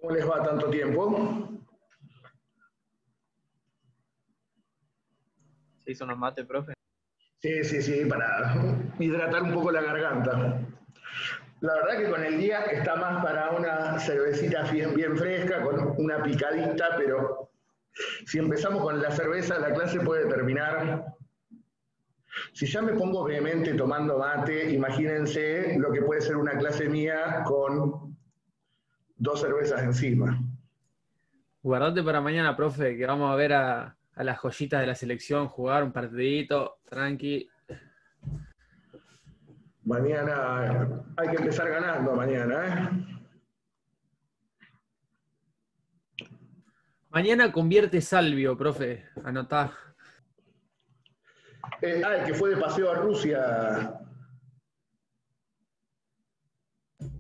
¿Cómo les va tanto tiempo? ¿Se hizo unos mates, profe? Sí, para hidratar un poco la garganta. La verdad que con el día está más para una cervecita bien fresca, con una picadita, pero si empezamos con la cerveza, la clase puede terminar. Si ya me pongo vehemente tomando mate, imagínense lo que puede ser una clase mía con 2 cervezas encima. Guardate para mañana, profe, que vamos a ver a las joyitas de la selección jugar un partidito, tranqui. Mañana hay que empezar ganando mañana, ¿eh? Mañana convierte Salvio, profe, anotá. El que fue de paseo a Rusia.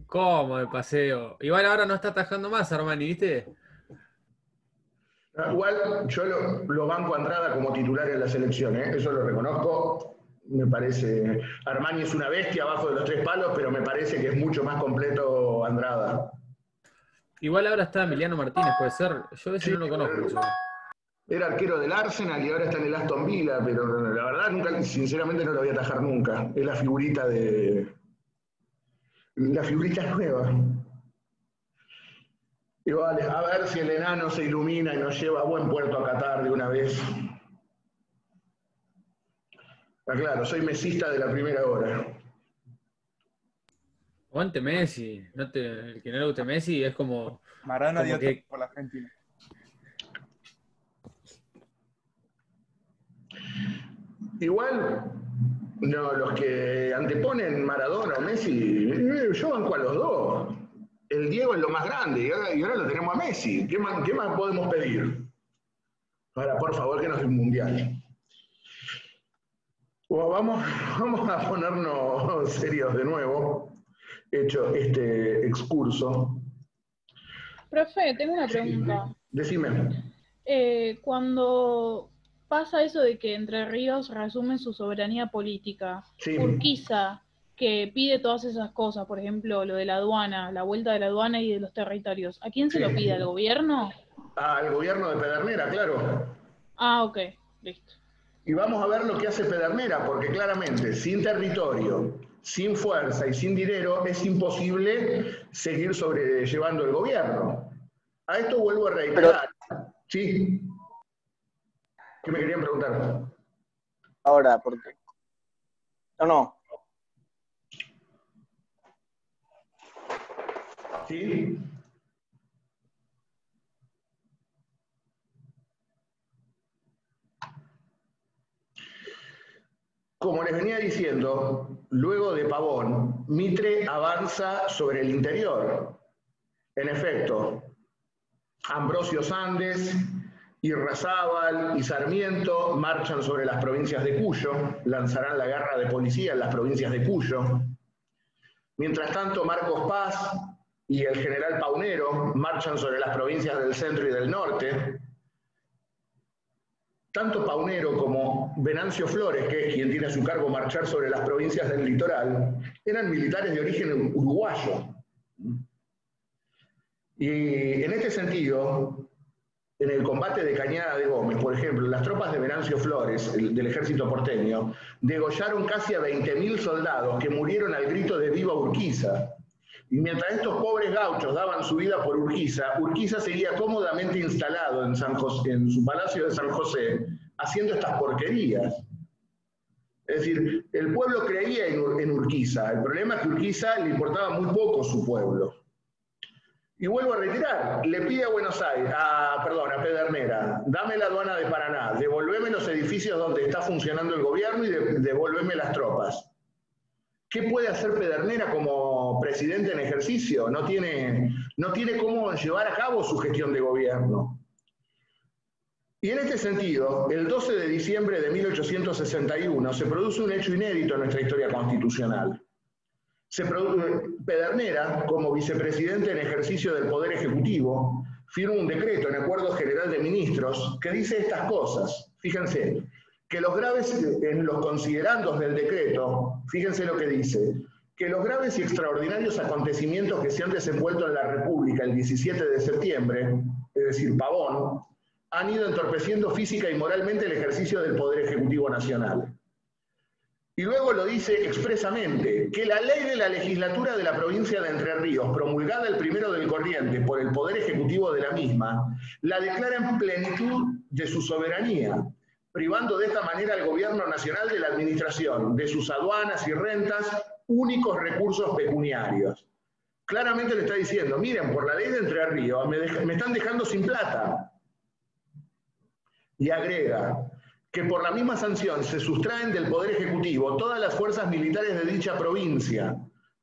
¿Cómo de paseo? Igual ahora no está atajando más, Armani, ¿viste? Igual yo lo banco a Andrada como titular en la selección, ¿eh? Eso lo reconozco. Me parece. Armani es una bestia abajo de los 3 palos, pero me parece que es mucho más completo Andrada. Igual ahora está Emiliano Martínez, puede ser. Yo ese Sí, no lo conozco mucho. era arquero del Arsenal y ahora está en el Aston Villa, pero la verdad nunca, sinceramente no lo voy a atajar nunca. Es la figurita nueva. Igual, a ver si el enano se ilumina y nos lleva a buen puerto a Qatar de una vez. Claro, soy mesista de la primera hora. Aguante Messi. El que no le guste Messi es como. Maradona dio que... todo por la Argentina. Igual, no, los que anteponen Maradona o Messi, yo banco a los dos. El Diego es lo más grande y ahora lo tenemos a Messi. ¿Qué más podemos pedir? Ahora, por favor, que nos dé un mundial. Bueno, vamos a ponernos serios de nuevo, hecho este excurso. Profe, tengo una pregunta. Sí, decime. Cuando pasa eso de que Entre Ríos reasume su soberanía política, Sí. Urquiza, que pide todas esas cosas, por ejemplo, lo de la aduana, la vuelta de la aduana y de los territorios, ¿a quién se lo pide? ¿Al gobierno? Al gobierno de Pedernera, claro. Ah, ok, listo. Y vamos a ver lo que hace Pedernera, porque claramente, sin territorio, sin fuerza y sin dinero, es imposible seguir sobrellevando el gobierno. A esto vuelvo a reiterar. ¿Sí? ¿Qué me querían preguntar? Ahora, ¿por qué? No. ¿Sí? Como les venía diciendo, luego de Pavón, Mitre avanza sobre el interior. En efecto, Ambrosio Sandes, Irrazábal y Sarmiento marchan sobre las provincias de Cuyo, lanzarán la guerra de policía en las provincias de Cuyo. Mientras tanto, Marcos Paz y el general Paunero marchan sobre las provincias del centro y del norte. Tanto Paunero como Venancio Flores, que es quien tiene a su cargo marchar sobre las provincias del litoral, eran militares de origen uruguayo. Y en este sentido, en el combate de Cañada de Gómez, por ejemplo, las tropas de Venancio Flores, del ejército porteño, degollaron casi a 20.000 soldados que murieron al grito de ¡Viva Urquiza! Y mientras estos pobres gauchos daban su vida por Urquiza, Urquiza seguía cómodamente instalado en su palacio de San José, haciendo estas porquerías. Es decir, el pueblo creía en Urquiza. El problema es que Urquiza le importaba muy poco su pueblo. Y vuelvo a reiterar, le pide a a Pedernera, dame la aduana de Paraná, devolveme los edificios donde está funcionando el gobierno y devolveme las tropas. ¿Qué puede hacer Pedernera como presidente en ejercicio? No tiene cómo llevar a cabo su gestión de gobierno. Y en este sentido, el 12 de diciembre de 1861 se produce un hecho inédito en nuestra historia constitucional. Pedernera, como vicepresidente en ejercicio del Poder Ejecutivo, firma un decreto en Acuerdo General de Ministros que dice estas cosas. Fíjense, que los graves, en los considerandos del decreto, fíjense lo que dice, que los graves y extraordinarios acontecimientos que se han desenvuelto en la República el 17 de septiembre, es decir, Pavón, han ido entorpeciendo física y moralmente el ejercicio del Poder Ejecutivo Nacional. Y luego lo dice expresamente, que la ley de la legislatura de la provincia de Entre Ríos, promulgada el 1 del corriente por el Poder Ejecutivo de la misma, la declara en plenitud de su soberanía, privando de esta manera al Gobierno Nacional de la administración de sus aduanas y rentas, únicos recursos pecuniarios. Claramente le está diciendo, miren, por la ley de Entre Ríos me están dejando sin plata. Y agrega que por la misma sanción se sustraen del Poder Ejecutivo todas las fuerzas militares de dicha provincia.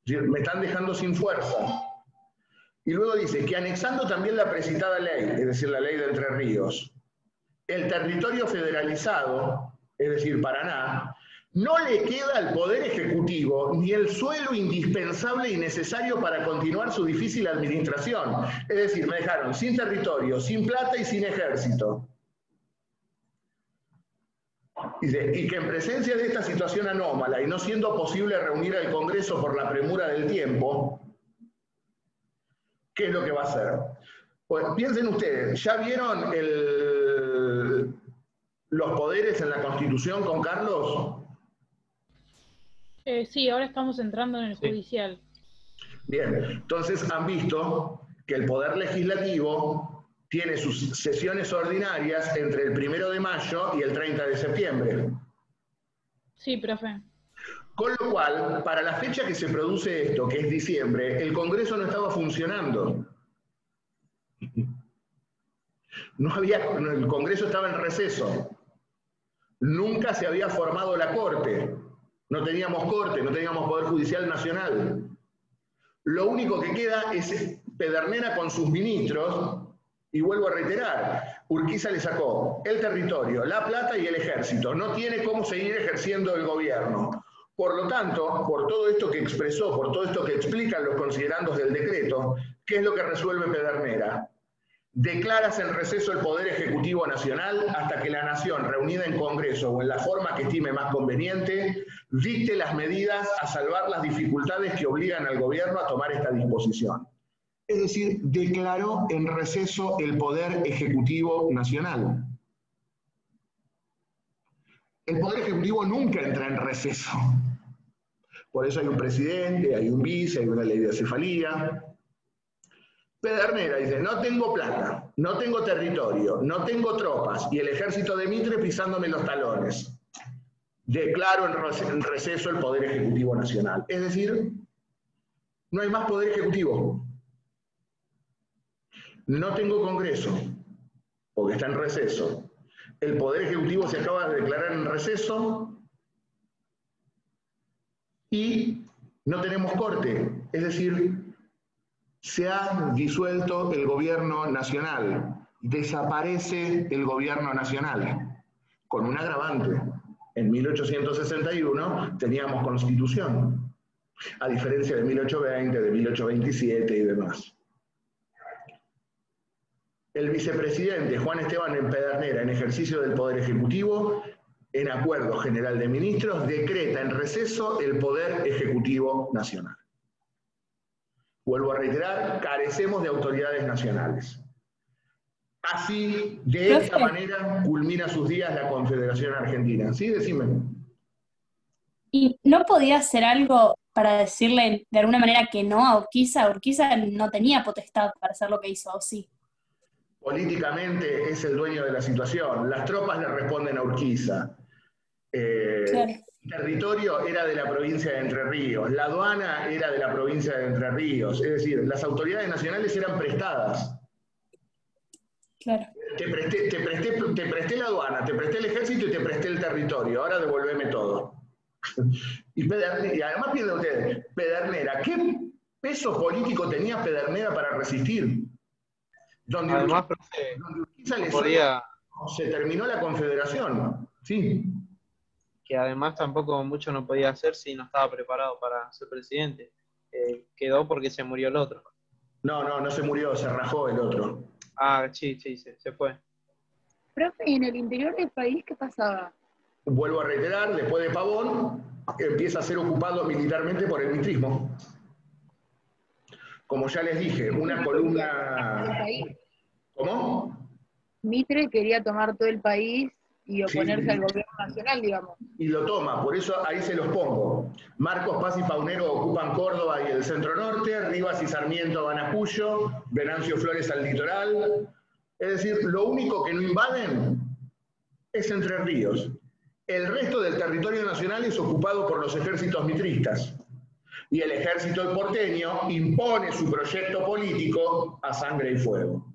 Es decir, me están dejando sin fuerza. Y luego dice que anexando también la precitada ley, es decir, la ley de Entre Ríos, el territorio federalizado, es decir, Paraná, no le queda al Poder Ejecutivo ni el suelo indispensable y necesario para continuar su difícil administración. Es decir, me dejaron sin territorio, sin plata y sin ejército. Dice, y que en presencia de esta situación anómala y no siendo posible reunir al Congreso por la premura del tiempo, ¿qué es lo que va a hacer? Pues piensen ustedes, ¿ya vieron los poderes en la Constitución con Carlos? Sí, ahora estamos entrando en el judicial. Bien, entonces han visto que el Poder Legislativo tiene sus sesiones ordinarias entre el 1 de mayo y el 30 de septiembre. Sí, profe. Con lo cual, para la fecha que se produce esto, que es diciembre, el Congreso no estaba funcionando. El Congreso estaba en receso. Nunca se había formado la Corte. No teníamos Corte, no teníamos Poder Judicial Nacional. Lo único que queda es Pedernera con sus ministros. Y vuelvo a reiterar, Urquiza le sacó el territorio, la plata y el ejército. No tiene cómo seguir ejerciendo el gobierno. Por lo tanto, por todo esto que expresó, por todo esto que explican los considerandos del decreto, ¿qué es lo que resuelve Pedernera? Declaras en receso el Poder Ejecutivo Nacional hasta que la Nación, reunida en Congreso o en la forma que estime más conveniente, dicte las medidas a salvar las dificultades que obligan al gobierno a tomar esta disposición. Es decir, declaró en receso el Poder Ejecutivo Nacional. El Poder Ejecutivo nunca entra en receso. Por eso hay un presidente, hay un vice, hay una ley de acefalía. Pedernera dice, no tengo plata, no tengo territorio, no tengo tropas, y el ejército de Mitre pisándome los talones. Declaro en receso el Poder Ejecutivo Nacional. Es decir, no hay más Poder Ejecutivo. No tengo Congreso, porque está en receso. El Poder Ejecutivo se acaba de declarar en receso y no tenemos Corte. Es decir, se ha disuelto el gobierno nacional. Desaparece el gobierno nacional. Con un agravante. En 1861 teníamos Constitución, a diferencia de 1820, de 1827 y demás. El vicepresidente Juan Esteban Pedernera, en ejercicio del Poder Ejecutivo, en acuerdo general de ministros, decreta en receso el Poder Ejecutivo Nacional. Vuelvo a reiterar, carecemos de autoridades nacionales. Así, de esta manera, culmina sus días la Confederación Argentina. ¿Sí? Decime. ¿Y no podía hacer algo para decirle de alguna manera que no a Urquiza? Urquiza no tenía potestad para hacer lo que hizo, ¿o sí? Políticamente es el dueño de la situación. Las tropas le responden a Urquiza. Claro. El territorio era de la provincia de Entre Ríos. La aduana era de la provincia de Entre Ríos. Es decir, las autoridades nacionales eran prestadas. Claro. Te presté la aduana, te presté el ejército y te presté el territorio. Ahora devolveme todo. Y además piensen ustedes, Pedernera, ¿qué peso político tenía Pedernera para resistir? Donde Además, Urquiza se terminó la Confederación. Sí. Que además tampoco mucho no podía hacer si no estaba preparado para ser presidente. Quedó porque se murió el otro. No se murió, se rajó el otro. Ah, sí, se fue. Profe, ¿y en el interior del país qué pasaba? Vuelvo a reiterar, después de Pavón, empieza a ser ocupado militarmente por el mitrismo. Como ya les dije, una columna... ¿Cómo? Mitre quería tomar todo el país y oponerse Sí. al gobierno nacional, digamos. Y lo toma, por eso ahí se los pongo. Marcos Paz y Paunero ocupan Córdoba y el centro norte, Rivas y Sarmiento van a Cuyo, Venancio Flores al litoral. Es decir, lo único que no invaden es Entre Ríos. El resto del territorio nacional es ocupado por los ejércitos mitristas. Y el ejército porteño impone su proyecto político a sangre y fuego.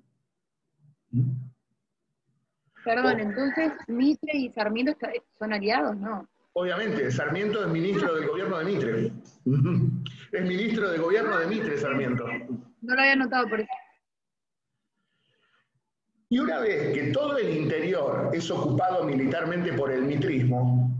Perdón, entonces Mitre y Sarmiento son aliados, ¿no? Obviamente, Sarmiento es ministro del gobierno de Mitre. Es ministro del gobierno de Mitre, Sarmiento. No lo había notado por eso. Y una vez que todo el interior es ocupado militarmente por el mitrismo,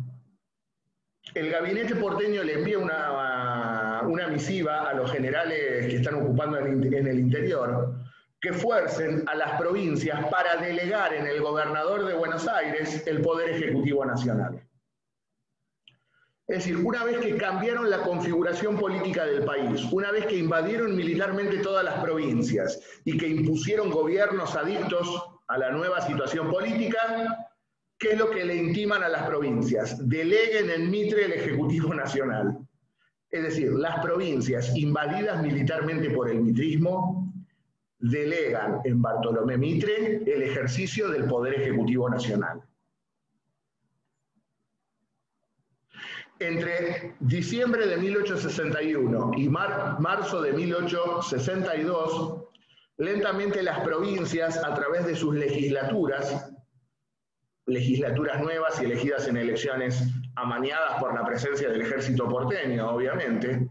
el gabinete porteño le envía una misiva a los generales que están ocupando en el interior, que fuercen a las provincias para delegar en el gobernador de Buenos Aires el poder ejecutivo nacional. Es decir, una vez que cambiaron la configuración política del país, una vez que invadieron militarmente todas las provincias y que impusieron gobiernos adictos a la nueva situación política, ¿qué es lo que le intiman a las provincias? Deleguen en Mitre el Ejecutivo Nacional. Es decir, las provincias invadidas militarmente por el mitrismo delegan en Bartolomé Mitre el ejercicio del Poder Ejecutivo Nacional. Entre diciembre de 1861 y marzo de 1862, lentamente las provincias, a través de sus legislaturas nuevas y elegidas en elecciones amañadas por la presencia del ejército porteño, obviamente,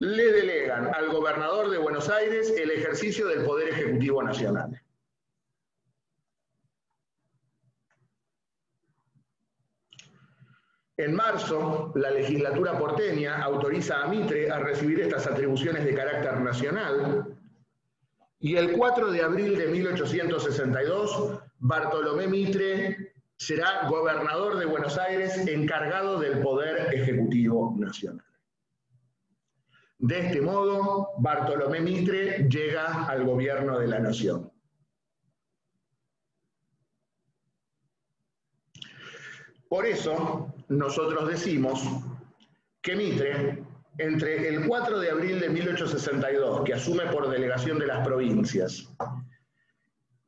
le delegan al gobernador de Buenos Aires el ejercicio del Poder Ejecutivo Nacional. En marzo, la legislatura porteña autoriza a Mitre a recibir estas atribuciones de carácter nacional, y el 4 de abril de 1862, Bartolomé Mitre será gobernador de Buenos Aires encargado del Poder Ejecutivo Nacional. De este modo, Bartolomé Mitre llega al gobierno de la nación. Por eso, nosotros decimos que Mitre, entre el 4 de abril de 1862, que asume por delegación de las provincias,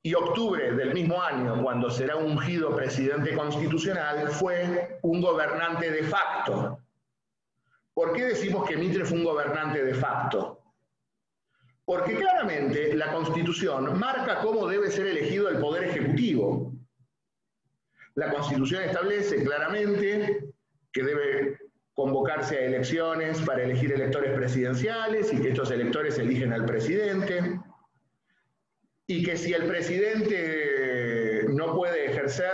y octubre del mismo año, cuando será ungido presidente constitucional, fue un gobernante de facto. ¿Por qué decimos que Mitre fue un gobernante de facto? Porque claramente la Constitución marca cómo debe ser elegido el Poder Ejecutivo. La Constitución establece claramente que debe convocarse a elecciones para elegir electores presidenciales y que estos electores eligen al presidente, y que si el presidente no puede ejercer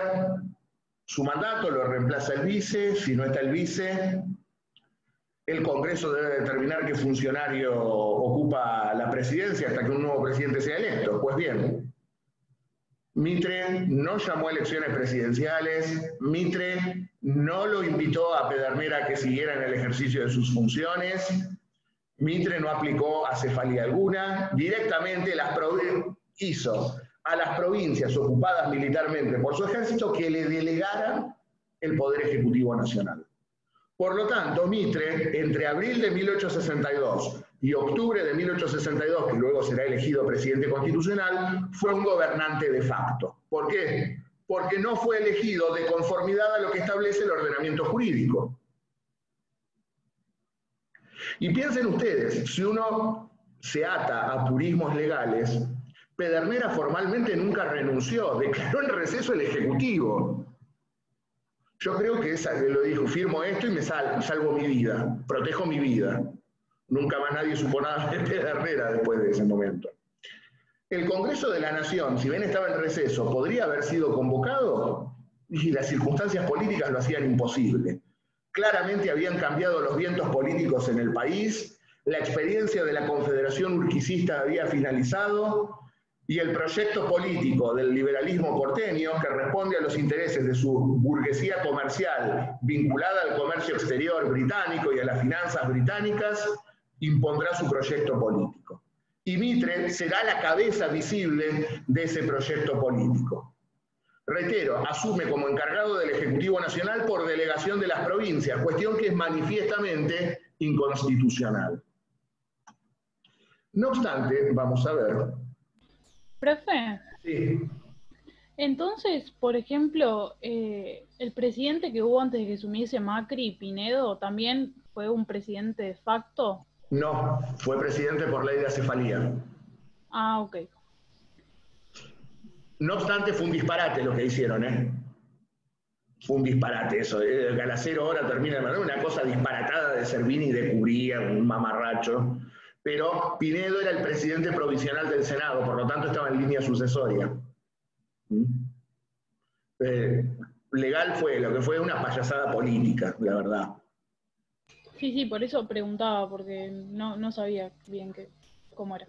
su mandato, lo reemplaza el vice. Si no está el vice, el Congreso debe determinar qué funcionario ocupa la presidencia hasta que un nuevo presidente sea electo. Pues bien, Mitre no llamó a elecciones presidenciales, Mitre no lo invitó a Pedernera a que siguiera en el ejercicio de sus funciones, Mitre no aplicó acefalía alguna, directamente hizo a las provincias ocupadas militarmente por su ejército que le delegaran el Poder Ejecutivo Nacional. Por lo tanto, Mitre, entre abril de 1862 y octubre de 1862, que luego será elegido presidente constitucional, fue un gobernante de facto. ¿Por qué? Porque no fue elegido de conformidad a lo que establece el ordenamiento jurídico. Y piensen ustedes, si uno se ata a purismos legales, Pedernera formalmente nunca renunció, declaró en receso el Ejecutivo. Yo creo que lo dijo, firmo esto y me salvo mi vida, protejo mi vida. Nunca más nadie supo nada de Pedernera después de ese momento. El Congreso de la Nación, si bien estaba en receso, ¿podría haber sido convocado? Y las circunstancias políticas lo hacían imposible. Claramente habían cambiado los vientos políticos en el país, la experiencia de la Confederación Urquicista había finalizado y el proyecto político del liberalismo porteño, que responde a los intereses de su burguesía comercial vinculada al comercio exterior británico y a las finanzas británicas, impondrá su proyecto político. Y Mitre será la cabeza visible de ese proyecto político. Reitero, asume como encargado del Ejecutivo Nacional por delegación de las provincias, cuestión que es manifiestamente inconstitucional. No obstante, vamos a ver. Profe, Sí. entonces, por ejemplo, el presidente que hubo antes de que asumiese Macri, Pinedo, ¿también fue un presidente de facto? No, fue presidente por ley de acefalía. Ah, ok. No obstante, fue un disparate lo que hicieron, ¿eh? Fue un disparate eso. Galacero ahora termina de una cosa disparatada de Servini y de Cubría, un mamarracho. Pero Pinedo era el presidente provisional del Senado, por lo tanto estaba en línea sucesoria. Legal fue, lo que fue una payasada política, la verdad. Sí, por eso preguntaba, porque no sabía bien cómo era.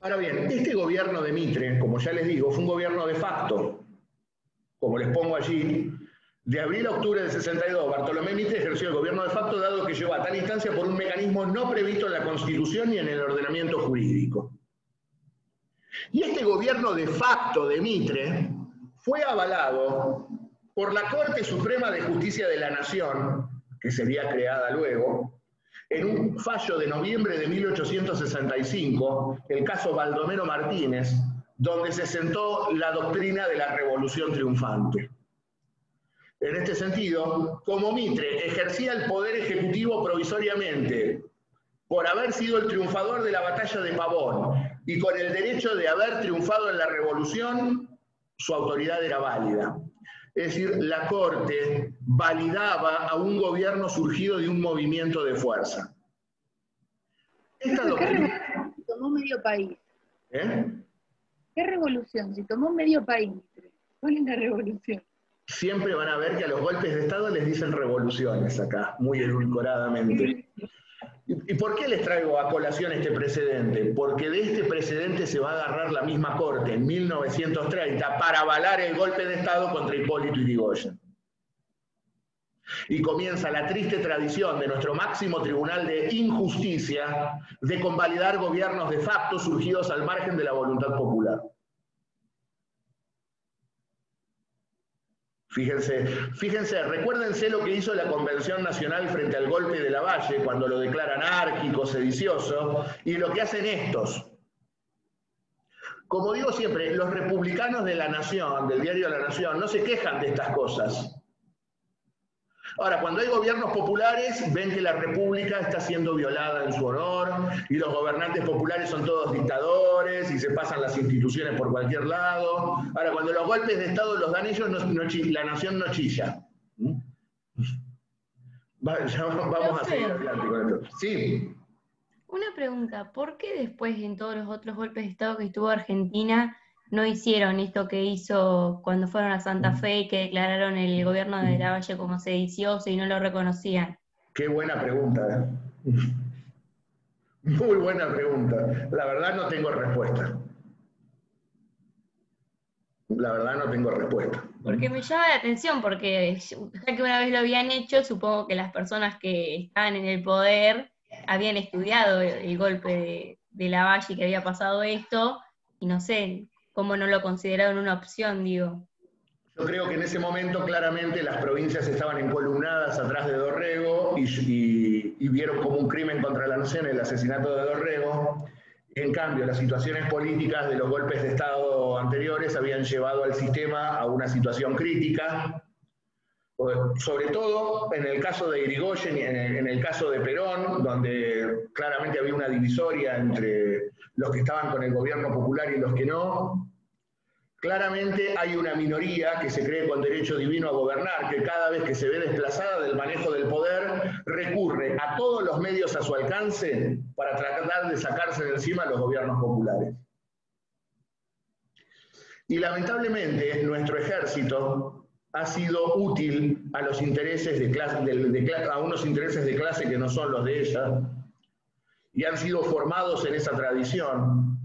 Ahora bien, este gobierno de Mitre, como ya les digo, fue un gobierno de facto, como les pongo allí. De abril a octubre del 62, Bartolomé Mitre ejerció el gobierno de facto, dado que llegó a tal instancia por un mecanismo no previsto en la Constitución ni en el ordenamiento jurídico. Y este gobierno de facto de Mitre fue avalado por la Corte Suprema de Justicia de la Nación, que sería creada luego, en un fallo de noviembre de 1865, el caso Baldomero Martínez, donde se sentó la doctrina de la revolución triunfante. En este sentido, como Mitre ejercía el poder ejecutivo provisoriamente por haber sido el triunfador de la batalla de Pavón y con el derecho de haber triunfado en la revolución, su autoridad era válida. Es decir, la Corte validaba a un gobierno surgido de un movimiento de fuerza. Esta doctrina... Si tomó medio país. ¿Eh? ¿Qué revolución? Si tomó medio país. ¿Cuál es la revolución? Siempre van a ver que a los golpes de Estado les dicen revoluciones acá, muy edulcoradamente. ¿Y por qué les traigo a colación este precedente? Porque de este precedente se va a agarrar la misma Corte en 1930 para avalar el golpe de Estado contra Hipólito Yrigoyen. Y comienza la triste tradición de nuestro máximo tribunal de injusticia de convalidar gobiernos de facto surgidos al margen de la voluntad popular. Fíjense, recuérdense lo que hizo la Convención Nacional frente al golpe de Lavalle, cuando lo declara anárquico, sedicioso, y lo que hacen estos. Como digo siempre, los republicanos de La Nación, del diario La Nación, no se quejan de estas cosas. Ahora, cuando hay gobiernos populares, ven que la república está siendo violada en su honor, y los gobernantes populares son todos dictadores, y se pasan las instituciones por cualquier lado. Ahora, cuando los golpes de Estado los dan ellos, la nación no chilla. Vamos a seguir adelante con esto. Sí. Una pregunta, ¿por qué después en todos los otros golpes de Estado que estuvo Argentina no hicieron esto que hizo cuando fueron a Santa Fe y que declararon el gobierno de Lavalle como sedicioso y no lo reconocían? Qué buena pregunta, ¿eh? Muy buena pregunta. La verdad no tengo respuesta. La verdad no tengo respuesta. Porque me llama la atención, porque ya que una vez lo habían hecho, supongo que las personas que estaban en el poder habían estudiado el golpe de Lavalle, que había pasado esto, y no sé cómo no lo consideraron una opción, digo. Yo creo que en ese momento claramente las provincias estaban encolumnadas atrás de Dorrego y vieron como un crimen contra la nación el asesinato de Dorrego. En cambio, las situaciones políticas de los golpes de Estado anteriores habían llevado al sistema a una situación crítica, sobre todo en el caso de Yrigoyen y en el caso de Perón, donde claramente había una divisoria entre los que estaban con el gobierno popular y los que no. Claramente hay una minoría que se cree con derecho divino a gobernar, que cada vez que se ve desplazada del manejo del poder, recurre a todos los medios a su alcance para tratar de sacarse de encima los gobiernos populares. Y lamentablemente nuestro ejército ha sido útil a los intereses de clase, a unos intereses de clase que no son los de ella, y han sido formados en esa tradición.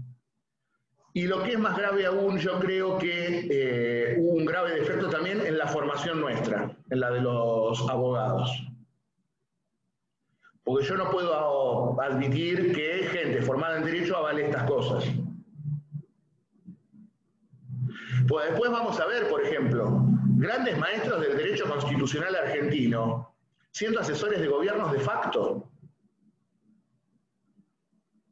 Y lo que es más grave aún, yo creo que hubo un grave defecto también en la formación nuestra, en la de los abogados. Porque yo no puedo admitir que gente formada en Derecho avale estas cosas. Pues después vamos a ver, por ejemplo, grandes maestros del derecho constitucional argentino siendo asesores de gobiernos de facto.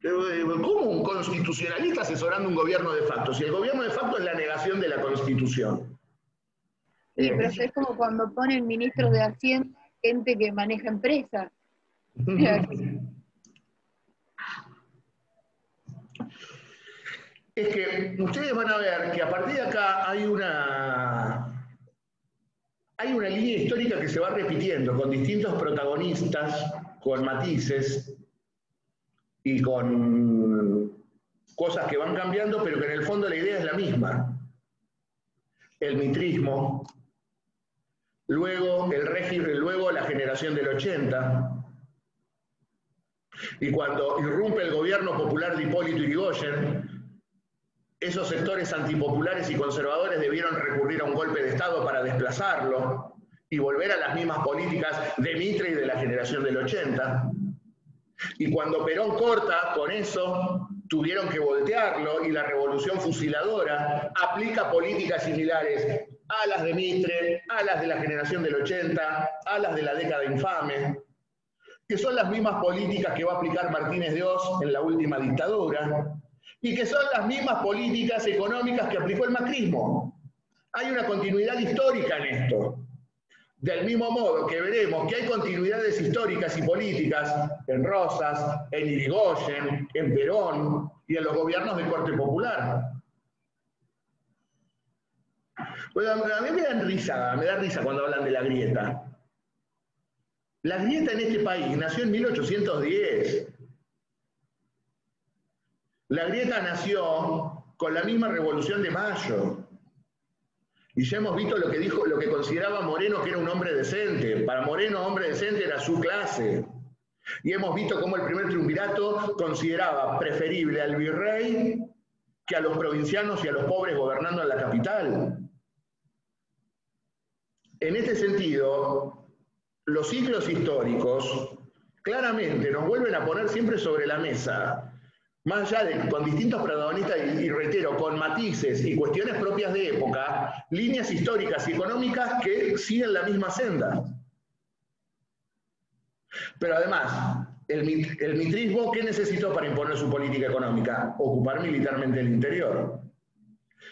¿Cómo un constitucionalista asesorando un gobierno de facto? Si el gobierno de facto es la negación de la Constitución. Sí, pero es como cuando ponen ministros de Hacienda, gente que maneja empresas. Es que ustedes van a ver que a partir de acá hay una línea histórica que se va repitiendo con distintos protagonistas, con matices y con cosas que van cambiando, pero que en el fondo la idea es la misma. El mitrismo, luego el régimen, luego la generación del 80, y cuando irrumpe el gobierno popular de Hipólito Yrigoyen, esos sectores antipopulares y conservadores debieron recurrir a un golpe de Estado para desplazarlo y volver a las mismas políticas de Mitre y de la generación del 80. Y cuando Perón corta con eso, tuvieron que voltearlo y la revolución fusiladora aplica políticas similares a las de Mitre, a las de la generación del 80, a las de la década infame, que son las mismas políticas que va a aplicar Martínez de Oz en la última dictadura, y que son las mismas políticas económicas que aplicó el macrismo. Hay una continuidad histórica en esto. Del mismo modo que veremos que hay continuidades históricas y políticas en Rosas, en Irigoyen, en Perón y en los gobiernos de corte popular. Pues a mí me da risa cuando hablan de la grieta. La grieta en este país nació en 1810. La grieta nació con la misma Revolución de Mayo. Y ya hemos visto lo que dijo, lo que consideraba Moreno que era un hombre decente. Para Moreno, hombre decente era su clase. Y hemos visto cómo el primer triunvirato consideraba preferible al virrey que a los provincianos y a los pobres gobernando en la capital. En este sentido, los ciclos históricos claramente nos vuelven a poner siempre sobre la mesa, más allá de con distintos protagonistas y reitero, con matices y cuestiones propias de época, líneas históricas y económicas que siguen la misma senda. Pero además, el mitrismo, ¿qué necesitó para imponer su política económica? Ocupar militarmente el interior.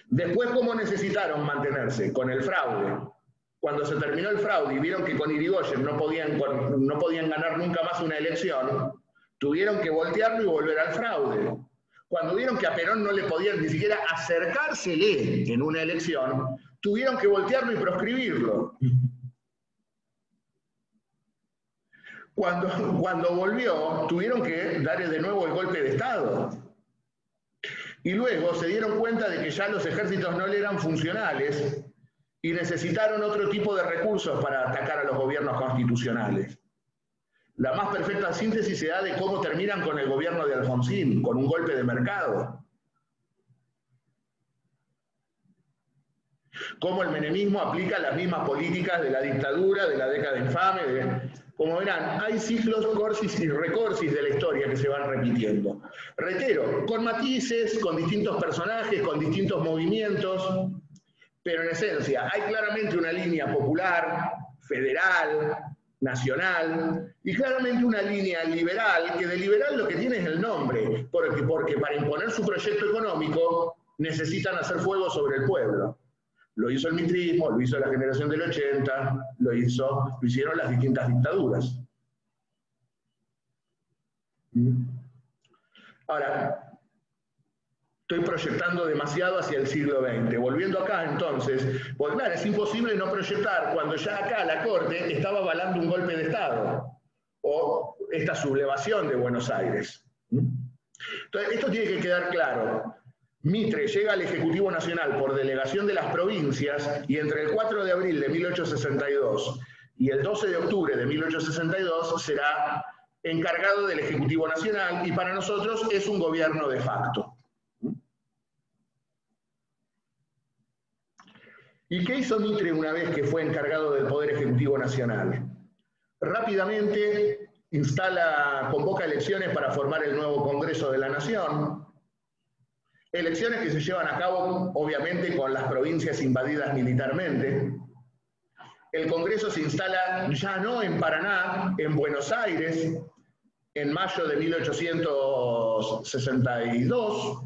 Después, ¿cómo necesitaron mantenerse? Con el fraude. Cuando se terminó el fraude y vieron que con Irigoyen no podían ganar nunca más una elección, tuvieron que voltearlo y volver al fraude. Cuando vieron que a Perón no le podían ni siquiera acercársele en una elección, tuvieron que voltearlo y proscribirlo. Cuando volvió, tuvieron que darle de nuevo el golpe de Estado. Y luego se dieron cuenta de que ya los ejércitos no le eran funcionales y necesitaron otro tipo de recursos para atacar a los gobiernos constitucionales. La más perfecta síntesis se da de cómo terminan con el gobierno de Alfonsín, con un golpe de mercado. Cómo el menemismo aplica las mismas políticas de la dictadura, de la década infame. Como verán, hay ciclos corsis y recorsis de la historia que se van repitiendo. Reitero, con matices, con distintos personajes, con distintos movimientos, pero en esencia hay claramente una línea popular, federal, nacional, y claramente una línea liberal, que de liberal lo que tiene es el nombre, porque para imponer su proyecto económico necesitan hacer fuego sobre el pueblo. Lo hizo el mitrismo, lo hizo la generación del 80, lo hicieron las distintas dictaduras. Ahora, estoy proyectando demasiado hacia el siglo XX. Volviendo acá entonces, pues claro, es imposible no proyectar cuando ya acá la Corte estaba avalando un golpe de Estado o esta sublevación de Buenos Aires. Entonces, esto tiene que quedar claro. Mitre llega al Ejecutivo Nacional por delegación de las provincias y entre el 4 de abril de 1862 y el 12 de octubre de 1862 será encargado del Ejecutivo Nacional y para nosotros es un gobierno de facto. ¿Y qué hizo Mitre una vez que fue encargado del Poder Ejecutivo Nacional? Rápidamente convoca elecciones para formar el nuevo Congreso de la Nación, elecciones que se llevan a cabo, obviamente, con las provincias invadidas militarmente. El Congreso se instala ya no en Paraná, en Buenos Aires, en mayo de 1862.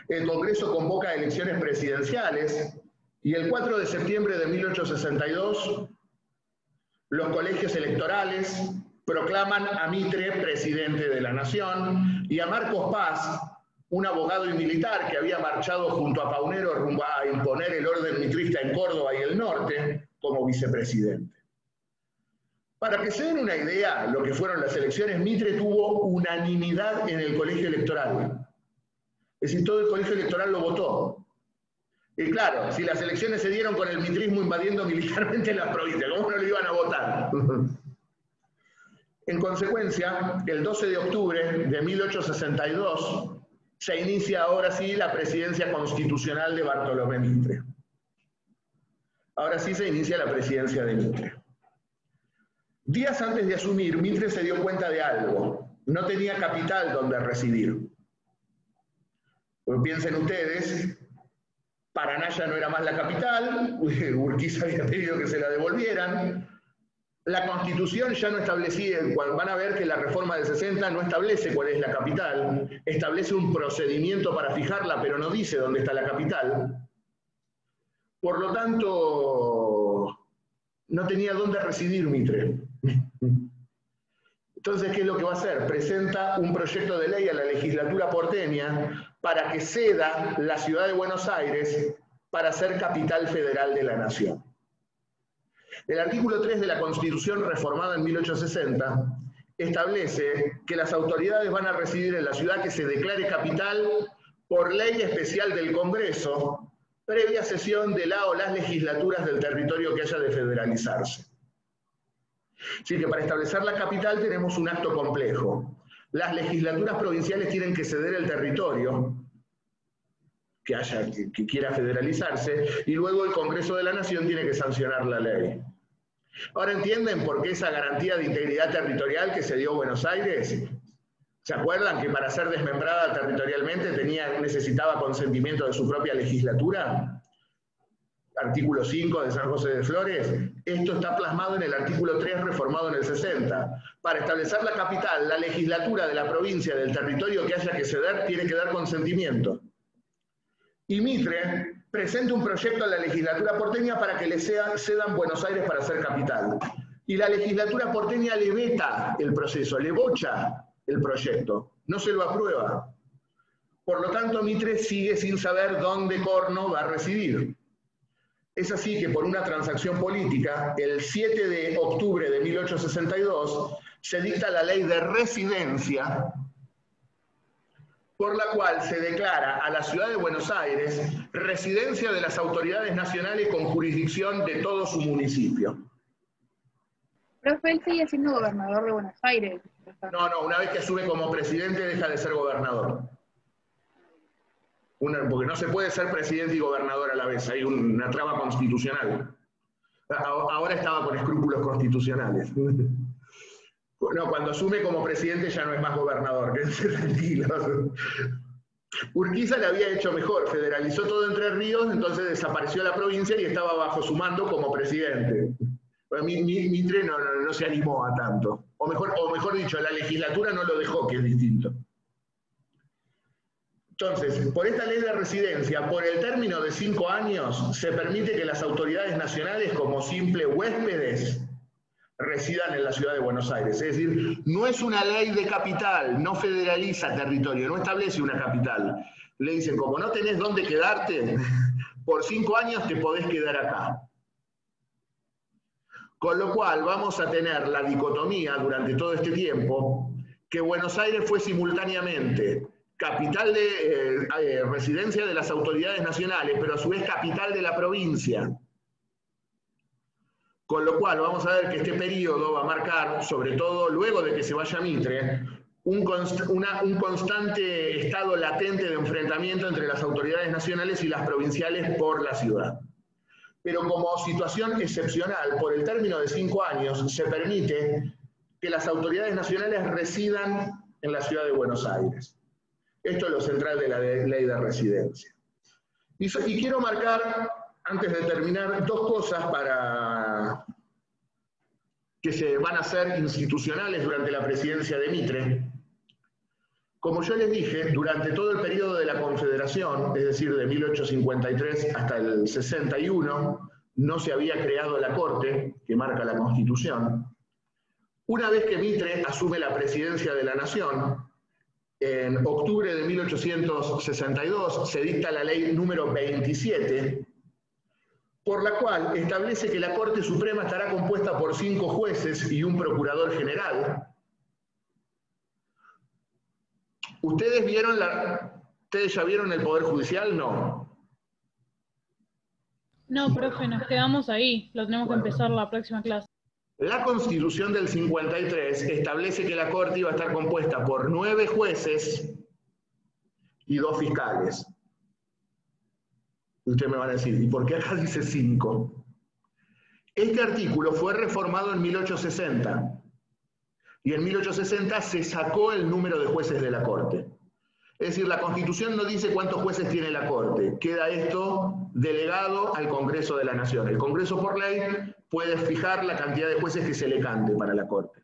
El Congreso convoca elecciones presidenciales y el 4 de septiembre de 1862 los colegios electorales proclaman a Mitre presidente de la Nación y a Marcos Paz, un abogado y militar que había marchado junto a Paunero rumbo a imponer el orden mitrista en Córdoba y el norte, como vicepresidente. Para que se den una idea de lo que fueron las elecciones, Mitre tuvo unanimidad en el colegio electoral. Es decir, todo el colegio electoral lo votó. Y claro, si las elecciones se dieron con el mitrismo invadiendo militarmente las provincias, ¿cómo no lo iban a votar? En consecuencia, el 12 de octubre de 1862 se inicia ahora sí la presidencia constitucional de Bartolomé Mitre. Ahora sí se inicia la presidencia de Mitre. Días antes de asumir, Mitre se dio cuenta de algo. No tenía capital donde residir. Pues piensen ustedes, Paraná ya no era más la capital, Urquiza había pedido que se la devolvieran, la Constitución ya no establecía, van a ver que la reforma del 60 no establece cuál es la capital, establece un procedimiento para fijarla, pero no dice dónde está la capital. Por lo tanto, no tenía dónde residir Mitre. Entonces, ¿qué es lo que va a hacer? Presenta un proyecto de ley a la legislatura porteña para que ceda la ciudad de Buenos Aires para ser capital federal de la nación. El artículo 3 de la Constitución, reformada en 1860, establece que las autoridades van a residir en la ciudad que se declare capital por ley especial del Congreso, previa sesión de la o las legislaturas del territorio que haya de federalizarse. Así que para establecer la capital tenemos un acto complejo. Las legislaturas provinciales tienen que ceder el territorio que quiera federalizarse, y luego el Congreso de la Nación tiene que sancionar la ley. Ahora entienden por qué esa garantía de integridad territorial que se dio a Buenos Aires. ¿Se acuerdan que para ser desmembrada territorialmente necesitaba consentimiento de su propia legislatura? Artículo 5 de San José de Flores. Esto está plasmado en el artículo 3 reformado en el 60. Para establecer la capital, la legislatura de la provincia, del territorio que haya que ceder, tiene que dar consentimiento. Y Mitre presenta un proyecto a la legislatura porteña para que le cedan Buenos Aires para ser capital. Y la legislatura porteña le veta el proceso, le bocha el proyecto, no se lo aprueba. Por lo tanto, Mitre sigue sin saber dónde corno va a residir. Es así que por una transacción política, el 7 de octubre de 1862, se dicta la ley de residencia, por la cual se declara a la ciudad de Buenos Aires residencia de las autoridades nacionales con jurisdicción de todo su municipio. Profe, él sigue siendo gobernador de Buenos Aires. No, una vez que asume como presidente deja de ser gobernador. Porque no se puede ser presidente y gobernador a la vez, hay una traba constitucional. Ahora estaba con escrúpulos constitucionales. No, cuando asume como presidente ya no es más gobernador, quédense tranquilos. Urquiza le había hecho mejor, federalizó todo Entre Ríos, entonces desapareció la provincia y estaba bajo su mando como presidente. Mitre no se animó a tanto. O mejor dicho, la legislatura no lo dejó, que es distinto. Entonces, por esta ley de residencia, por el término de 5 años, se permite que las autoridades nacionales, como simples huéspedes, residan en la ciudad de Buenos Aires. Es decir, no es una ley de capital, no federaliza territorio, no establece una capital. Le dicen, como no tenés dónde quedarte, por 5 años te podés quedar acá. Con lo cual vamos a tener la dicotomía durante todo este tiempo, que Buenos Aires fue simultáneamente capital de residencia de las autoridades nacionales, pero a su vez capital de la provincia. Con lo cual vamos a ver que este periodo va a marcar, sobre todo luego de que se vaya Mitre, un constante estado latente de enfrentamiento entre las autoridades nacionales y las provinciales por la ciudad. Pero como situación excepcional, por el término de 5 años, se permite que las autoridades nacionales residan en la ciudad de Buenos Aires. Esto es lo central de la ley de residencia. Y quiero marcar, antes de terminar, 2 cosas que se van a hacer institucionales durante la presidencia de Mitre. Como yo les dije, durante todo el periodo de la Confederación, es decir, de 1853 hasta el 61, no se había creado la Corte, que marca la Constitución. Una vez que Mitre asume la presidencia de la Nación, en octubre de 1862 se dicta la ley número 27, por la cual establece que la Corte Suprema estará compuesta por 5 jueces y un procurador general. ¿Ustedes ya vieron el Poder Judicial? No. No, profe, nos quedamos ahí. Lo tenemos que empezar la próxima clase. La Constitución del 53 establece que la Corte iba a estar compuesta por 9 jueces y 2 fiscales. Ustedes me van a decir, ¿y por qué acá dice 5? Este artículo fue reformado en 1860. Y en 1860 se sacó el número de jueces de la Corte. Es decir, la Constitución no dice cuántos jueces tiene la Corte. Queda esto delegado al Congreso de la Nación. El Congreso, por ley, puede fijar la cantidad de jueces que se le cante para la Corte.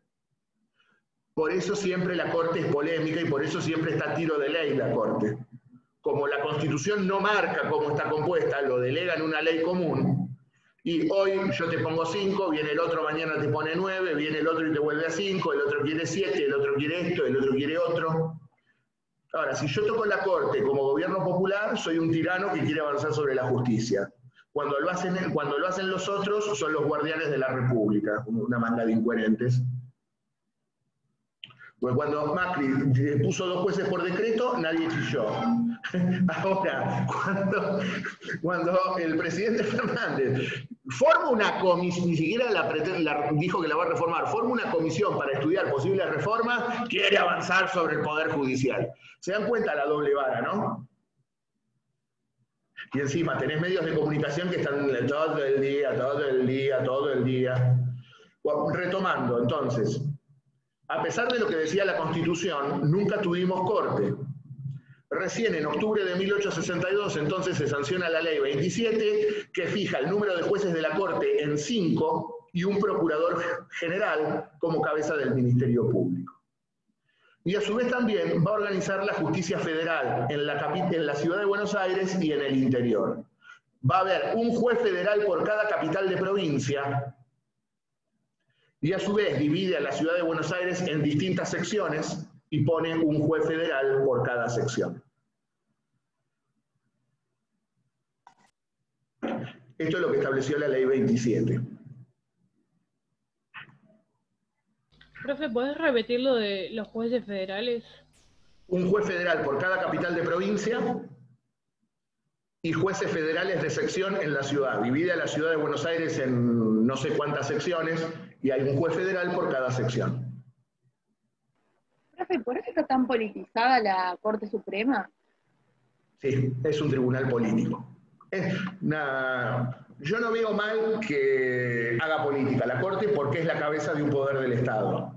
Por eso siempre la Corte es polémica y por eso siempre está a tiro de ley la Corte. Como la Constitución no marca cómo está compuesta, lo delega en una ley común. Y hoy yo te pongo 5, viene el otro, mañana te pone 9, viene el otro y te vuelve a 5, el otro quiere 7, el otro quiere esto, el otro quiere otro. Ahora, si yo toco la Corte como gobierno popular, soy un tirano que quiere avanzar sobre la justicia. Cuando lo hacen los otros, son los guardianes de la República, una manga de incoherentes. Porque cuando Macri puso 2 jueces por decreto, nadie chilló. Ahora, cuando el presidente Fernández forma una comisión, ni siquiera dijo que la va a reformar, forma una comisión para estudiar posibles reformas, quiere avanzar sobre el Poder Judicial. ¿Se dan cuenta la doble vara, no? Y encima tenés medios de comunicación que están todo el día. Bueno, retomando, entonces, a pesar de lo que decía la Constitución, nunca tuvimos Corte. Recién en octubre de 1862 entonces se sanciona la ley 27 que fija el número de jueces de la Corte en 5 y un procurador general como cabeza del Ministerio Público. Y a su vez también va a organizar la justicia federal en la ciudad de Buenos Aires y en el interior. Va a haber un juez federal por cada capital de provincia y a su vez divide a la ciudad de Buenos Aires en distintas secciones y pone un juez federal por cada sección. Esto es lo que estableció la ley 27. Profe, ¿podés repetir lo de los jueces federales? Un juez federal por cada capital de provincia y jueces federales de sección en la ciudad. Divide a la ciudad de Buenos Aires en no sé cuántas secciones y hay un juez federal por cada sección. Profe, ¿por eso está tan politizada la Corte Suprema? Sí, es un tribunal político. Yo no veo mal que haga política la Corte porque es la cabeza de un poder del Estado.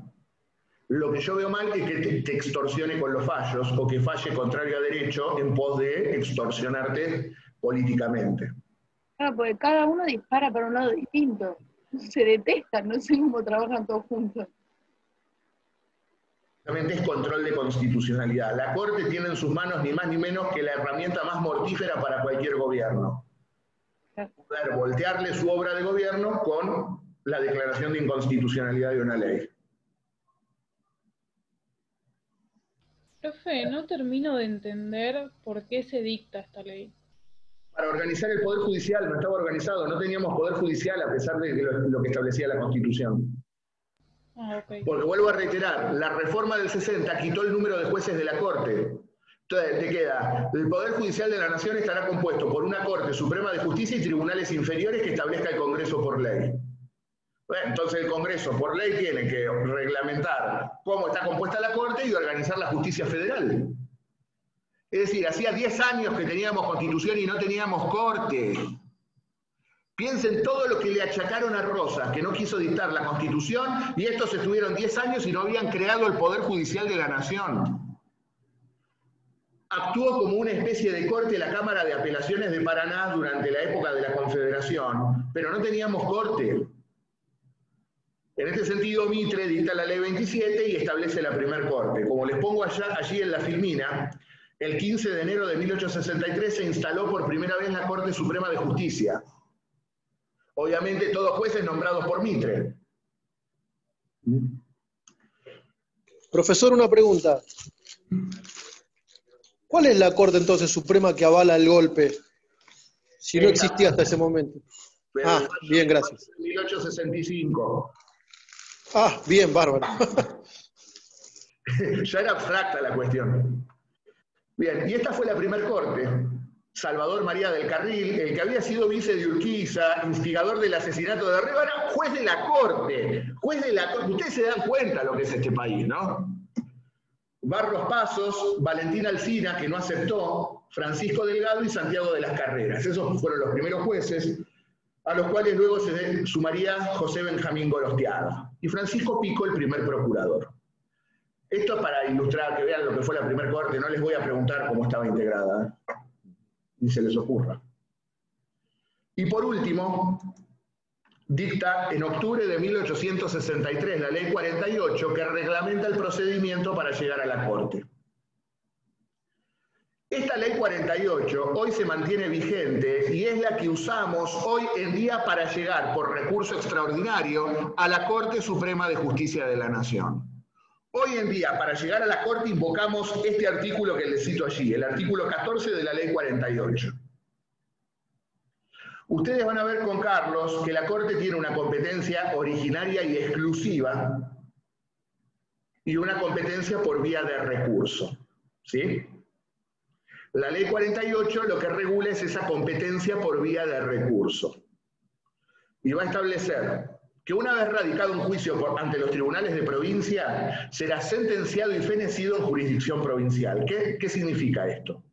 Lo que yo veo mal es que te extorsione con los fallos o que falle contrario a derecho en pos de extorsionarte políticamente. Claro, porque cada uno dispara para un lado distinto. Se detestan, no sé cómo trabajan todos juntos. Es control de constitucionalidad. La Corte tiene en sus manos ni más ni menos que la herramienta más mortífera para cualquier gobierno. Poder voltearle su obra de gobierno con la declaración de inconstitucionalidad de una ley. Profe, no termino de entender por qué se dicta esta ley. Para organizar el Poder Judicial, no estaba organizado, no teníamos Poder Judicial a pesar de lo que establecía la Constitución. Okay. Porque vuelvo a reiterar, la reforma del 60 quitó el número de jueces de la Corte. Entonces te queda, el Poder Judicial de la Nación estará compuesto por una Corte Suprema de Justicia y tribunales inferiores que establezca el Congreso por ley. Bueno, entonces el Congreso, por ley, tiene que reglamentar cómo está compuesta la Corte y organizar la justicia federal. Es decir, hacía 10 años que teníamos Constitución y no teníamos Corte. Piensen todo lo que le achacaron a Rosas, que no quiso dictar la Constitución, y estos estuvieron 10 años y no habían creado el Poder Judicial de la Nación. Actuó como una especie de corte la Cámara de Apelaciones de Paraná durante la época de la Confederación, pero no teníamos corte. En este sentido, Mitre dicta la Ley 27 y establece la primer corte. Como les pongo allí en la filmina, el 15 de enero de 1863 se instaló por primera vez la Corte Suprema de Justicia. Obviamente todos jueces nombrados por Mitre. Profesor, una pregunta. ¿Cuál es la Corte entonces Suprema que avala el golpe? Si no existía hasta ese momento. Bien, gracias. 1865. Bien, bárbaro. Ya era abstracta la cuestión. Bien, y esta fue la primer corte. Salvador María del Carril, el que había sido vice de Urquiza, instigador del asesinato de Rivera, juez de la Corte. Juez de la Corte. Ustedes se dan cuenta lo que es este país, ¿no? Barros Pasos, Valentín Alsina, que no aceptó, Francisco Delgado y Santiago de las Carreras. Esos fueron los primeros jueces, a los cuales luego se sumaría José Benjamín Gorostiaga. Y Francisco Pico, el primer procurador. Esto para ilustrar, que vean lo que fue la primera corte, no les voy a preguntar cómo estaba integrada, ni se les ocurra. Y por último, dicta en octubre de 1863 la Ley 48, que reglamenta el procedimiento para llegar a la Corte. Esta Ley 48 hoy se mantiene vigente y es la que usamos hoy en día para llegar por recurso extraordinario a la Corte Suprema de Justicia de la Nación. Hoy en día, para llegar a la Corte, invocamos este artículo que les cito allí, el artículo 14 de la Ley 48. Ustedes van a ver con Carlos que la Corte tiene una competencia originaria y exclusiva y una competencia por vía de recurso. ¿Sí? La Ley 48 lo que regula es esa competencia por vía de recurso. Y va a establecer que una vez radicado un juicio ante los tribunales de provincia, será sentenciado y fenecido en jurisdicción provincial. ¿Qué significa esto?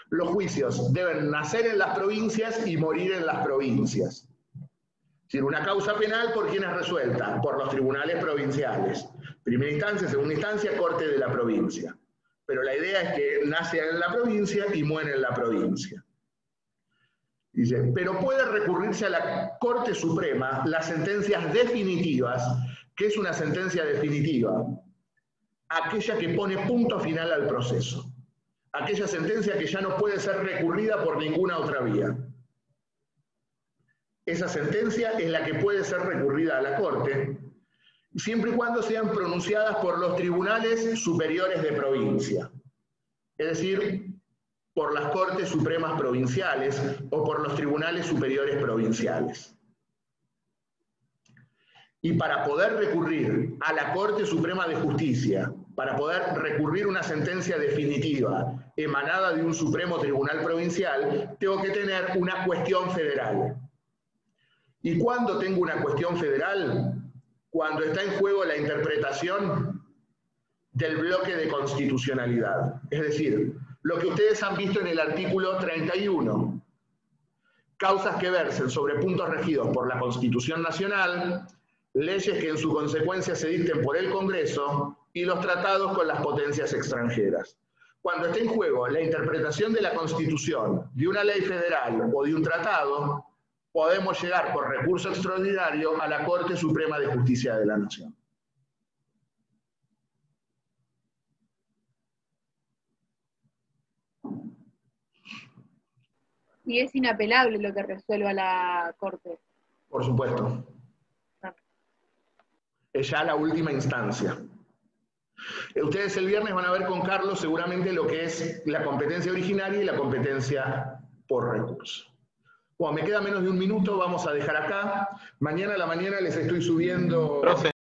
Los juicios deben nacer en las provincias y morir en las provincias. Es decir, una causa penal, ¿por quién es resuelta? Por los tribunales provinciales. Primera instancia, segunda instancia, Corte de la provincia. Pero la idea es que nace en la provincia y muere en la provincia. Dice, pero puede recurrirse a la Corte Suprema las sentencias definitivas. ¿Qué es una sentencia definitiva? Aquella que pone punto final al proceso. Aquella sentencia que ya no puede ser recurrida por ninguna otra vía. Esa sentencia es la que puede ser recurrida a la Corte, siempre y cuando sean pronunciadas por los tribunales superiores de provincia. Es decir, por las Cortes Supremas Provinciales o por los Tribunales Superiores Provinciales. Y para poder recurrir a la Corte Suprema de Justicia, para poder recurrir una sentencia definitiva emanada de un Supremo Tribunal Provincial, tengo que tener una cuestión federal. ¿Y cuándo tengo una cuestión federal? Cuando está en juego la interpretación del bloque de constitucionalidad. Es decir, lo que ustedes han visto en el artículo 31. Causas que versen sobre puntos regidos por la Constitución Nacional, leyes que en su consecuencia se dicten por el Congreso y los tratados con las potencias extranjeras. Cuando esté en juego la interpretación de la Constitución, de una ley federal o de un tratado, podemos llegar por recurso extraordinario a la Corte Suprema de Justicia de la Nación. Y es inapelable lo que resuelva la Corte. Por supuesto. Es ya la última instancia. Ustedes el viernes van a ver con Carlos seguramente lo que es la competencia originaria y la competencia por recurso. Bueno, me queda menos de un minuto, vamos a dejar acá. Mañana a la mañana les estoy subiendo... Profe,